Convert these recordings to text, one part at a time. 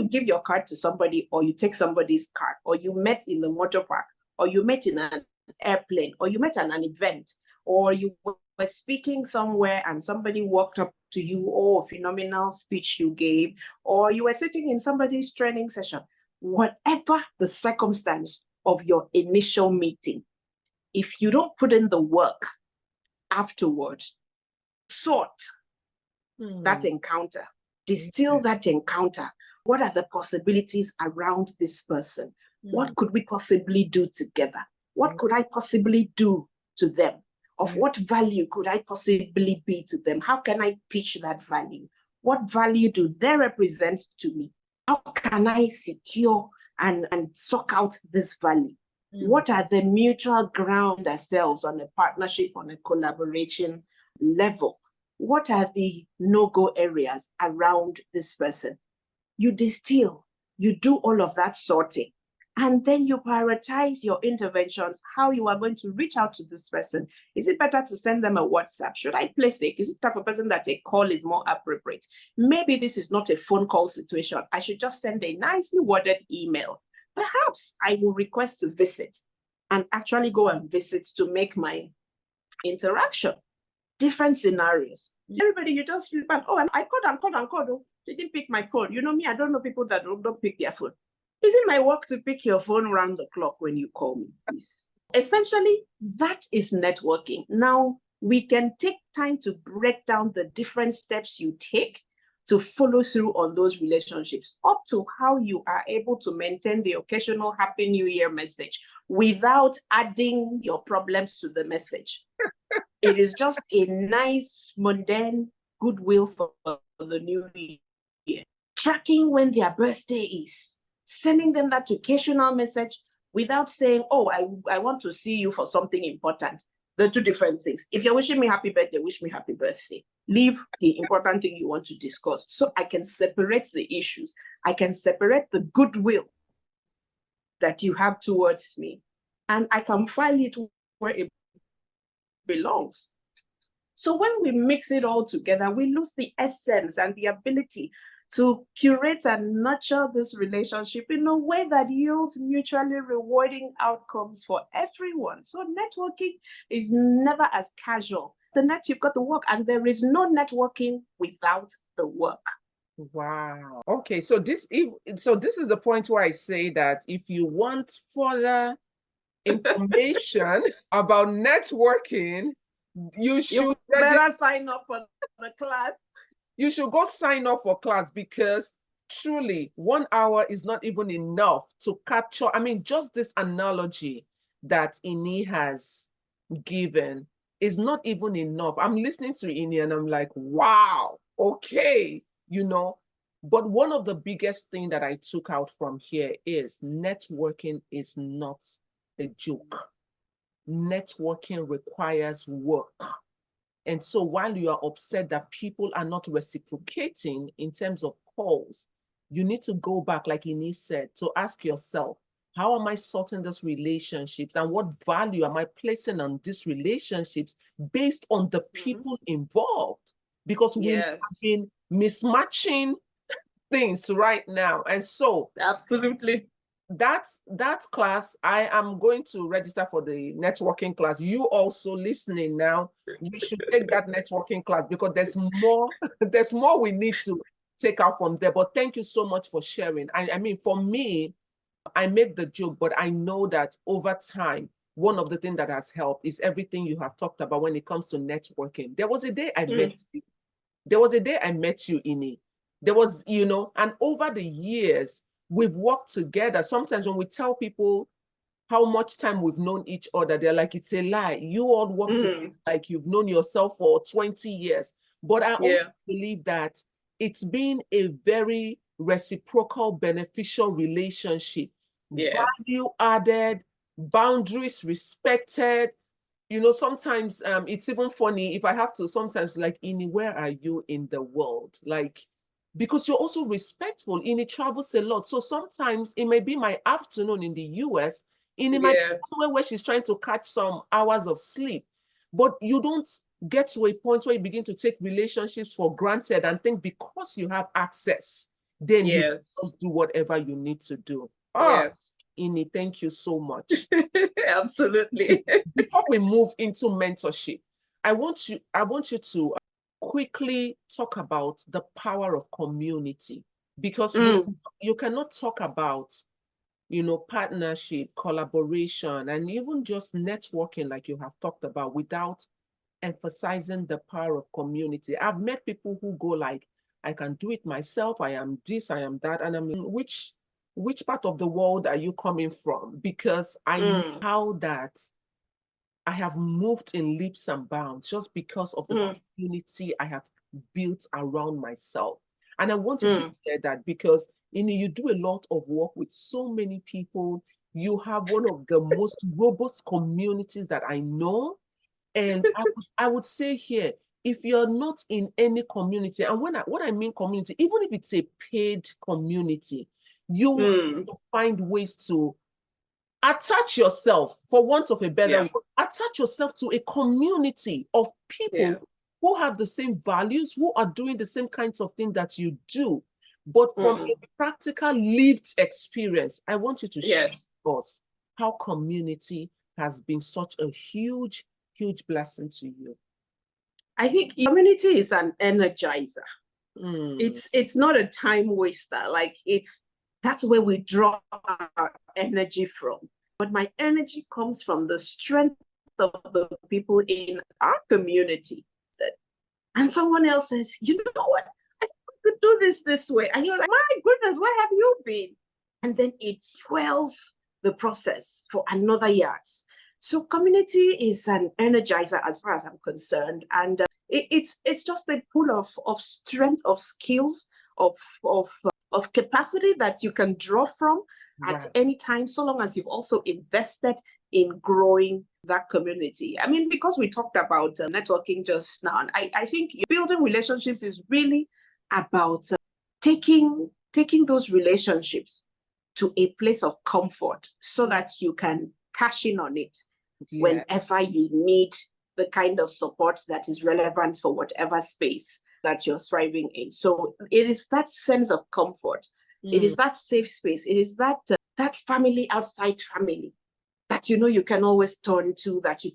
give your card to somebody, or you take somebody's card, or you met in the motor park, or you met in an airplane, or you met at an event, or you were speaking somewhere and somebody walked up to you, oh, phenomenal speech you gave, or you were sitting in somebody's training session, whatever the circumstance of your initial meeting, if you don't put in the work afterward, sort that encounter, distill that encounter. What are the possibilities around this person? What could we possibly do together? What could I possibly do to them? Of what value could I possibly be to them? How can I pitch that value? What value do they represent to me? How can I secure and suck out this value? What are the mutual ground ourselves on a partnership, on a collaboration level? What are the no-go areas around this person? You distill, you do all of that sorting, and then you prioritize your interventions, how you are going to reach out to this person. Is it better to send them a WhatsApp? Should I place it? Is it the type of person that a call is more appropriate? Maybe this is not a phone call situation. I should just send a nicely worded email. Perhaps I will request to visit and actually go and visit to make my interaction. Different scenarios. Everybody, you just feel bad. Oh, and I called. Oh, they didn't pick my phone. You know me, I don't know people that don't pick their phone. Is it my work to pick your phone around the clock when you call me? Please. Essentially, that is networking. Now, we can take time to break down the different steps you take to follow through on those relationships, up to how you are able to maintain the occasional Happy New Year message without adding your problems to the message. It is just a nice, mundane goodwill for the new year. Tracking when their birthday is, sending them that occasional message without saying, oh, I want to see you for something important. They're two different things. If you're wishing me happy birthday, wish me happy birthday. Leave the important thing you want to discuss. So I can separate the issues. I can separate the goodwill that you have towards me, and I can file it where it belongs. So when we mix it all together, we lose the essence and the ability to curate and nurture this relationship in a way that yields mutually rewarding outcomes for everyone. So networking is never as casual. The net, you've got to work, and there is no networking without the work. Wow. Okay, so this is the point where I say that if you want further information about networking, you should better sign up for the class. You should go sign up for class, because truly 1 hour is not even enough to capture. I mean, just this analogy that Ini has given is not even enough. I'm listening to Ini and I'm like, wow, okay, But one of the biggest things that I took out from here is networking is not a joke. Networking requires work. And so while you are upset that people are not reciprocating in terms of calls, you need to go back, like Ini said, to ask yourself, how am I sorting these relationships, and what value am I placing on these relationships based on the people involved? Because we have been mismatching things right now. And so absolutely, that class, I am going to register for the networking class. You also listening now, we should take that networking class, because there's more we need to take out from there. But thank you so much for sharing. I mean, for me, I made the joke, but I know that over time, one of the things that has helped is everything you have talked about when it comes to networking. There was a day I met you. There was a day I met you, Ini. There was, and over the years, we've worked together. Sometimes when we tell people how much time we've known each other, they're like, it's a lie. You all work together like you've known yourself for 20 years. But I also believe that it's been a very reciprocal, beneficial relationship. Value added, boundaries respected. Sometimes it's even funny if I have to sometimes, like, Ini, where are you in the world? Like, because you're also respectful. Ini travels a lot. So sometimes it may be my afternoon in the US. Ini might be somewhere where she's trying to catch some hours of sleep. But you don't get to a point where you begin to take relationships for granted and think because you have access, then you can Yes. just do whatever you need to do. Yes. Ini, thank you so much. Absolutely. Before we move into mentorship, I want you to quickly talk about the power of community, because you cannot talk about, partnership, collaboration, and even just networking like you have talked about without emphasizing the power of community. I've met people who go like, I can do it myself, I am this, I am that, and I'm which part of the world are you coming from? Because I know how that I have moved in leaps and bounds just because of the community I have built around myself. And I want you to share that, because you do a lot of work with so many people. You have one of the most robust communities that I know. And I would say here, if you're not in any community, and what I mean community, even if it's a paid community, you have to find ways to attach yourself, for want of a better word, attach yourself to a community of people who have the same values, who are doing the same kinds of things that you do. But from a practical lived experience, I want you to share with us how community has been such a huge blessing to you. I think community is an energizer. It's not a time waster. Like that's where we draw our energy from. But my energy comes from the strength of the people in our community. And someone else says, you know what? I think we could do this way. And you're like, my goodness, where have you been? And then it fuels the process for another yards. So community is an energizer as far as I'm concerned. And it's just a pool of strength, of skills, of capacity that you can draw from at any time, so long as you've also invested in growing that community. I mean, because we talked about networking just now, and I think building relationships is really about taking those relationships to a place of comfort so that you can cash in on it whenever you need the kind of support that is relevant for whatever space that you're thriving in. So it is that sense of comfort. It is that safe space. It is that family outside family that you can always turn to, that you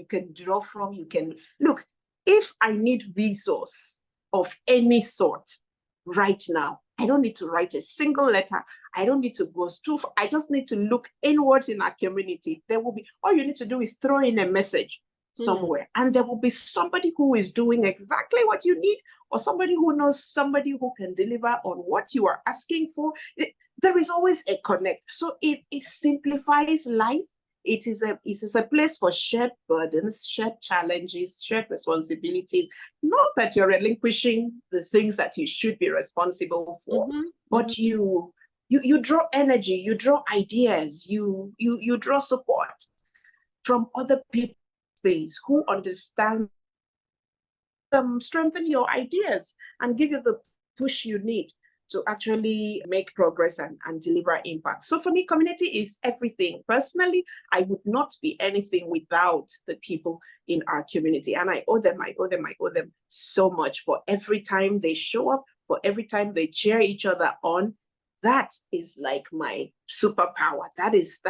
can draw from. You can look, if I need resource of any sort right now, I don't need to write a single letter. I don't need to go through. I just need to look inwards in our community. There will be, all you need to do is throw in a message somewhere, and there will be somebody who is doing exactly what you need, or somebody who knows somebody who can deliver on what you are asking for. There is always a connect. So it simplifies life. It is a place for shared burdens, shared challenges, shared responsibilities. Not that you're relinquishing the things that you should be responsible for, but you draw energy, you draw ideas, you draw support from other people's space who understand, strengthen your ideas and give you the push you need to actually make progress and deliver impact. So for me, community is everything. Personally, I would not be anything without the people in our community. And I owe them so much for every time they show up, for every time they cheer each other on. That is like my superpower. That is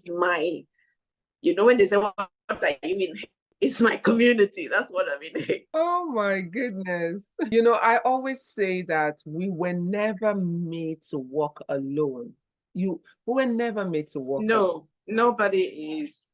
my, when they say, what are you in? It's my community. That's what I mean. Oh my goodness. I always say that we were never made to walk alone. We were never made to walk alone. Nobody is.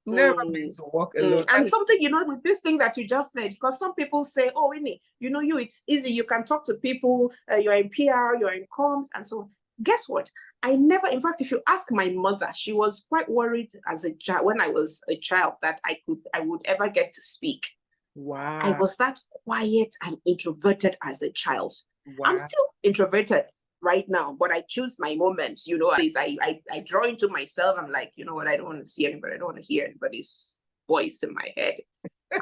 Never made to walk alone. And something, with this thing that you just said, because some people say, oh, Winnie, it's easy. You can talk to people. You're in PR, you're in comms, and so on. Guess what? I never, in fact, if you ask my mother, she was quite worried when I was a child that I would ever get to speak. Wow. I was that quiet and introverted as a child. Wow. I'm still introverted right now, but I choose my moments. I draw into myself. I'm like, you know what? I don't want to see anybody. I don't want to hear anybody's voice in my head.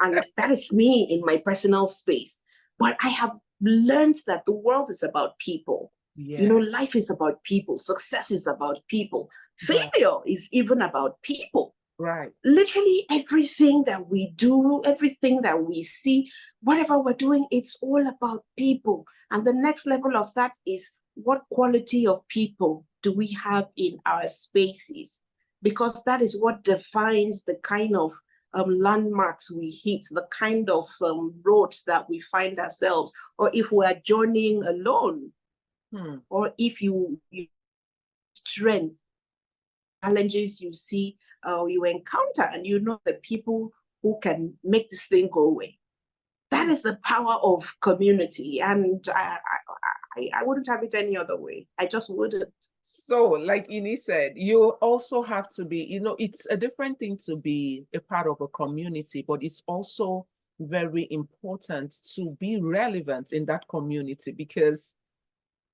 And that is me in my personal space. But I have learned that the world is about people. Yeah. Life is about people. Success is about people. Failure is even about people. Right. Literally everything that we do, everything that we see, whatever we're doing, it's all about people. And the next level of that is, what quality of people do we have in our spaces? Because that is what defines the kind of landmarks we hit, the kind of roads that we find ourselves, or if we are journeying alone, or if you strength, challenges you see, you encounter, and you know the people who can make this thing go away. That is the power of community, and I wouldn't have it any other way. I just wouldn't. So, like Ini said, you also have to be, it's a different thing to be a part of a community, but it's also very important to be relevant in that community, because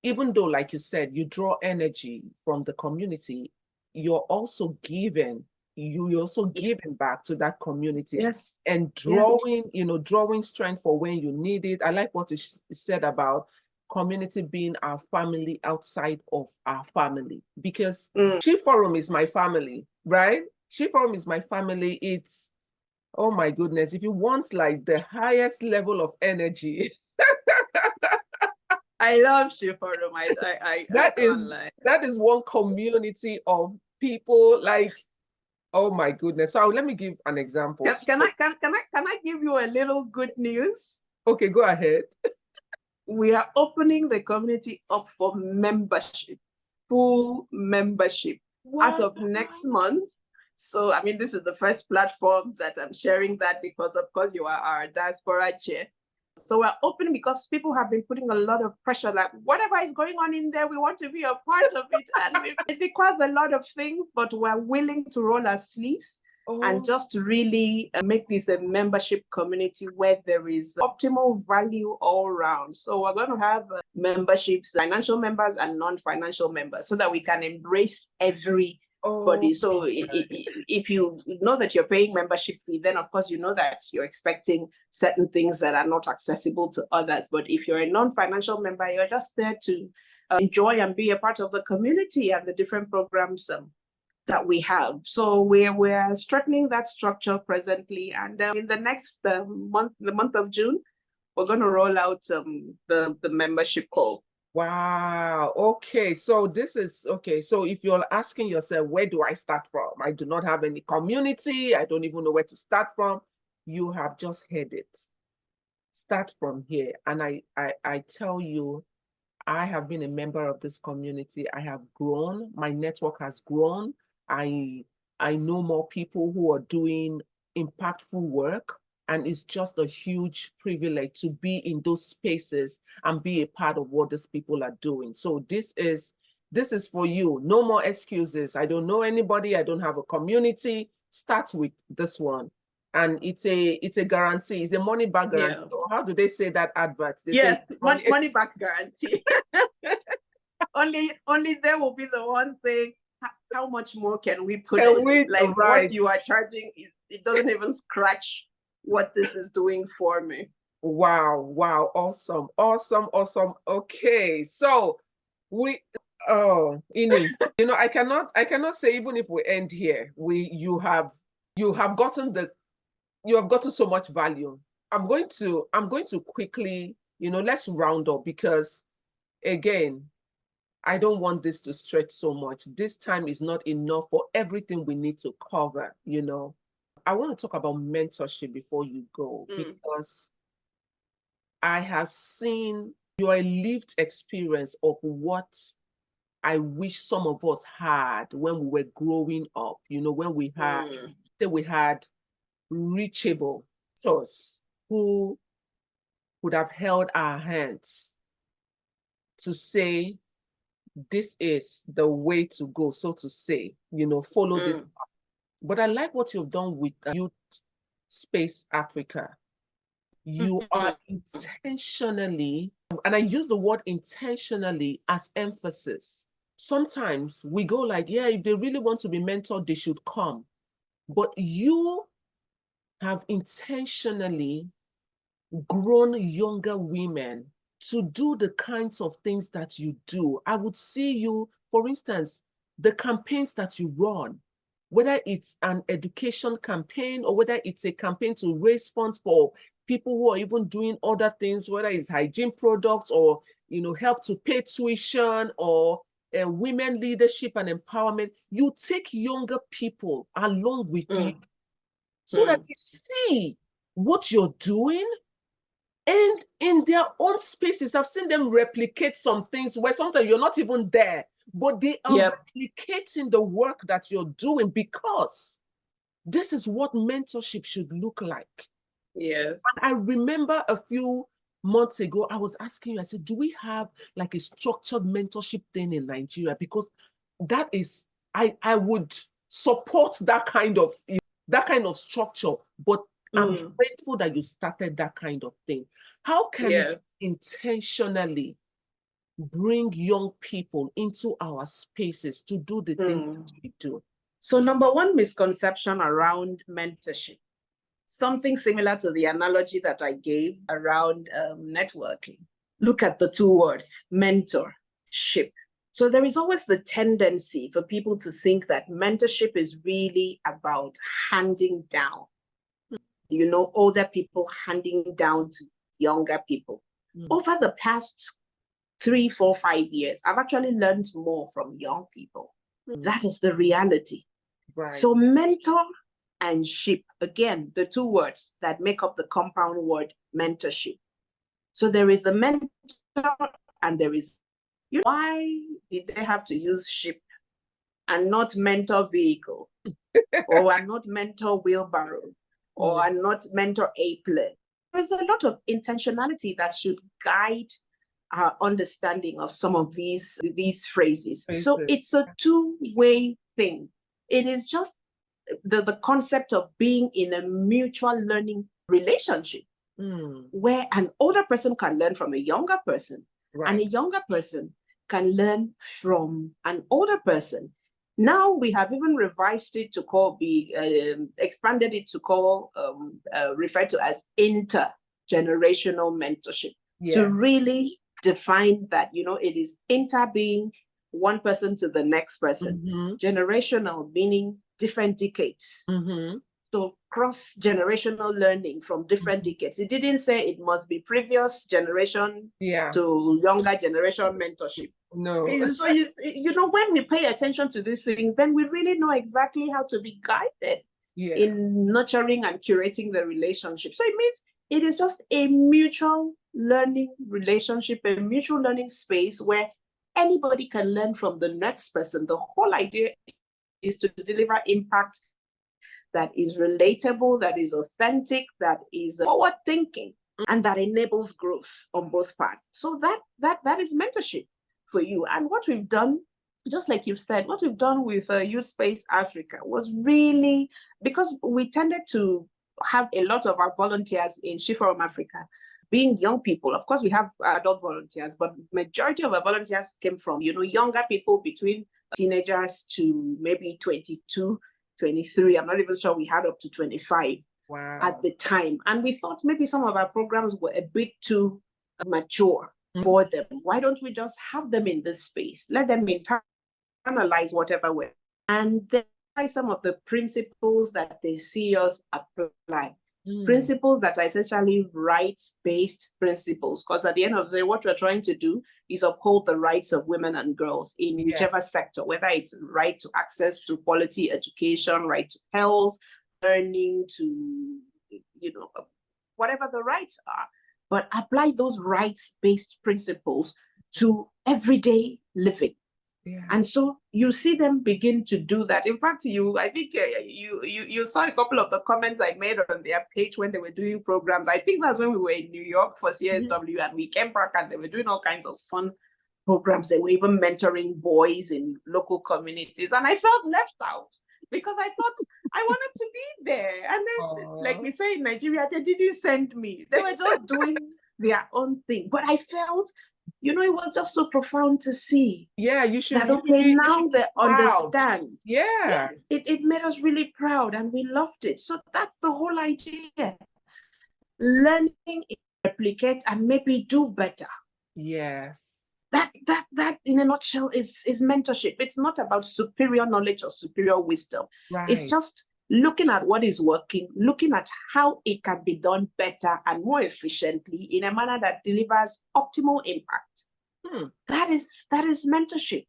even though, like you said, you draw energy from the community, you're also giving. You're also giving back to that community. Yes. And drawing, drawing strength for when you need it. I like what you said about community being our family outside of our family, because She Forum is my family, right? She Forum is my family. It's, oh my goodness, if you want like the highest level of energy. I love She Forum. That is one community of people, like, oh my goodness. So let me give an example. Can I give you a little good news? Okay, go ahead. We are opening the community up for membership, full membership. Wow. As of next month. So, I mean, this is the first platform that I'm sharing that, because, of course, you are our diaspora chair. So we're open because people have been putting a lot of pressure, like whatever is going on in there, we want to be a part of it. And it requires a lot of things, but we're willing to roll our sleeves and just really make this a membership community where there is optimal value all around. So we're going to have memberships, financial members and non-financial members, so that we can embrace everybody. So if you know that you're paying membership fee, then of course you know that you're expecting certain things that are not accessible to others. But if you're a non-financial member, you're just there to enjoy and be a part of the community and the different programs that we have. So we're strengthening that structure presently, and in the next month, the month of June, we're going to roll out the membership call. Wow. Okay. So this is okay. So if you're asking yourself, where do I start from? I do not have any community. I don't even know where to start from. You have just heard it. Start from here. And I tell you, I have been a member of this community. I have grown. My network has grown. I know more people who are doing impactful work. And it's just a huge privilege to be in those spaces and be a part of what these people are doing. So this is for you. No more excuses. I don't know anybody. I don't have a community. Start with this one. And it's a guarantee. It's a money back guarantee. Yeah. How do they say that advert? They say money back guarantee. only they will be the ones saying, how much more can we put in? Like what you are charging, it doesn't even scratch what this is doing for me. Wow. Awesome. Okay. So Ini, I cannot say, even if we end here, you have gotten so much value. I'm going to quickly, let's round up, because again, I don't want this to stretch so much. This time is not enough for everything we need to cover, I want to talk about mentorship before you go, because I have seen your lived experience of what I wish some of us had when we were growing up, when we had reachable source who would have held our hands to say, this is the way to go, so to say, follow this. But I like what you've done with Youth Space Africa. You are intentionally, and I use the word intentionally as emphasis. Sometimes we go like, yeah, if they really want to be mentored, they should come. But you have intentionally grown younger women to do the kinds of things that you do. I would see you, for instance, the campaigns that you run. whether it's an education campaign or whether it's a campaign to raise funds for people who are even doing other things, whether it's hygiene products or, help to pay tuition or women leadership and empowerment, you take younger people along with you so that they see what you're doing. And in their own spaces, I've seen them replicate some things where sometimes you're not even there, but they are replicating the work that you're doing, because this is what mentorship should look like. Yes. And I remember a few months ago, I was asking you, I said, do we have like a structured mentorship thing in Nigeria? Because that is, I would support that kind of structure, but I'm grateful that you started that kind of thing. How can we intentionally bring young people into our spaces to do the things that we do? So number one misconception around mentorship, something similar to the analogy that I gave around networking. Look at the two words, mentorship. So there is always the tendency for people to think that mentorship is really about handing down, older people handing down to younger people. Over the past 3, 4, 5 years, I've actually learned more from young people. That is the reality. Right. So mentor and ship, again, the two words that make up the compound word mentorship. So there is the mentor and there is, why did they have to use ship and not mentor vehicle or and not mentor wheelbarrow or and not mentor airplane? There's a lot of intentionality that should guide our understanding of some of these phrases. So it's a two-way thing. It is just the concept of being in a mutual learning relationship where an older person can learn from a younger person and a younger person can learn from an older person. Now we have even revised it to expanded it to refer to as intergenerational mentorship, to really define that, it is inter being one person to the next person, generational meaning different decades. So cross-generational learning from different decades. It didn't say it must be previous generation to younger generation mentorship. No. So, when we pay attention to these things, then we really know exactly how to be guided in nurturing and curating the relationship. So it means it is just a mutual learning relationship, a mutual learning space where anybody can learn from the next person. The whole idea is to deliver impact that is relatable, that is authentic, that is forward thinking, and that enables growth on both parts. So that is mentorship for you. And what we've done, just like you've said, what we've done with Youth Space Africa was really, because we tended to have a lot of our volunteers in Shiforum Africa being young people. Of course, we have adult volunteers, but majority of our volunteers came from, younger people between teenagers to maybe 22, 23. I'm not even sure we had up to 25 at the time. And we thought maybe some of our programs were a bit too mature for them. Why don't we just have them in this space? Let them internalize whatever way. And then some of the principles that they see us apply. Principles that are essentially rights-based principles, because at the end of the day, what we're trying to do is uphold the rights of women and girls in whichever sector, whether it's right to access to quality education, right to health, learning, to, whatever the rights are, but apply those rights-based principles to everyday living. And so you see them begin to do that. In fact, I think you saw a couple of the comments I made on their page when they were doing programs. I think that's when we were in New York for CSW, and we came back and they were doing all kinds of fun programs. They were even mentoring boys in local communities, and I felt left out because I thought I wanted to be there. And then, like we say in Nigeria, they didn't send me. They were just doing their own thing. But I felt, it was just so profound to see. Yeah, you should. That, okay, now they understand. Yeah. Yes, it made us really proud and we loved it. So that's the whole idea. Learning, replicate, and maybe do better. Yes. That in a nutshell is mentorship. It's not about superior knowledge or superior wisdom. It's Right. just looking at what is working, looking at how it can be done better and more efficiently in a manner that delivers optimal impact. That is mentorship.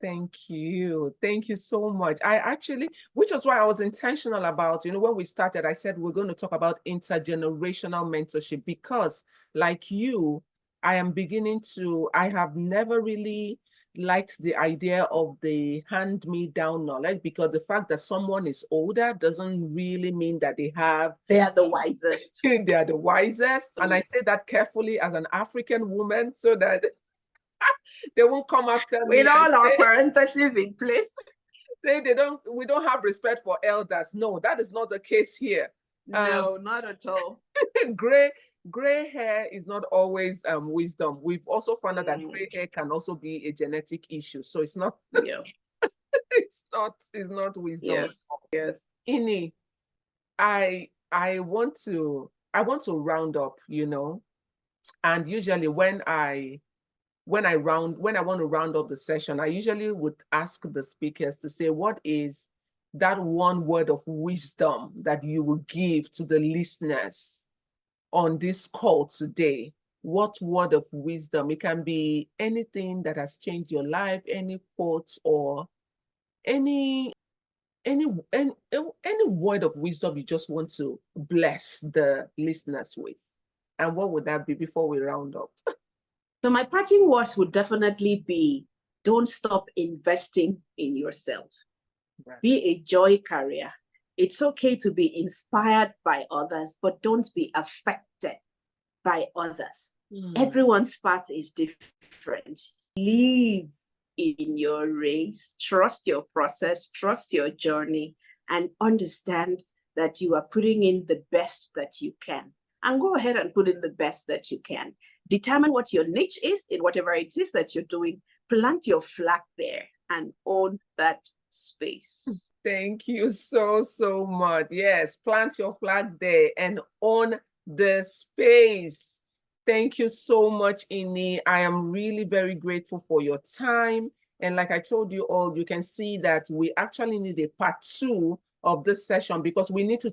Thank you. Thank you so much. I actually, which was why I was intentional about, when we started, I said we're going to talk about intergenerational mentorship because, like you, I have never really liked the idea of the hand-me-down knowledge, because the fact that someone is older doesn't really mean that they are the wisest. They are the wisest. And I say that carefully as an African woman so that they won't come after me. With all our parentheses in place. Say we don't have respect for elders. No, that is not the case here. No, not at all. Gray hair is not always wisdom. We've also found out that gray hair can also be a genetic issue. So it's not it's not wisdom. Yes. Ini, I want to round up, and usually when I want to round up the session, I usually would ask the speakers to say, what is that one word of wisdom that you will give to the listeners on this call today? What word of wisdom? It can be anything that has changed your life, any quote, or any word of wisdom you just want to bless the listeners with. And what would that be before we round up? So my parting words would definitely be, don't stop investing in yourself. Right. Be a joy carrier. It's okay to be inspired by others, but don't be affected by others. Everyone's path is different. Live in your race, trust your process, trust your journey, and understand that you are putting in the best that you can. And go ahead and put in the best that you can. Determine what your niche is in whatever it is that you're doing. Plant your flag there and own that space. Thank you so much. Yes, plant your flag there and own the space. Thank you so much, Ini. I am really very grateful for your time. And like I told you all, you can see that we actually need a part 2 of this session, because we need to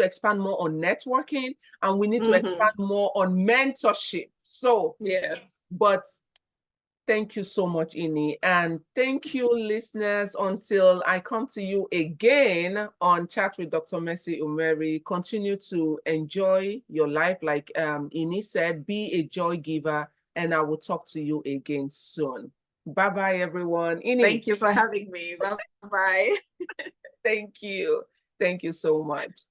expand more on networking, and we need to expand more on mentorship. So yes, but thank you so much, Ini, and thank you, listeners. Until I come to you again on Chat with Dr. Mercy Umeri, continue to enjoy your life. Like Ini said, be a joy giver, and I will talk to you again soon. Bye-bye, everyone. Ini. Thank you for having me. Bye-bye. Thank you. Thank you so much.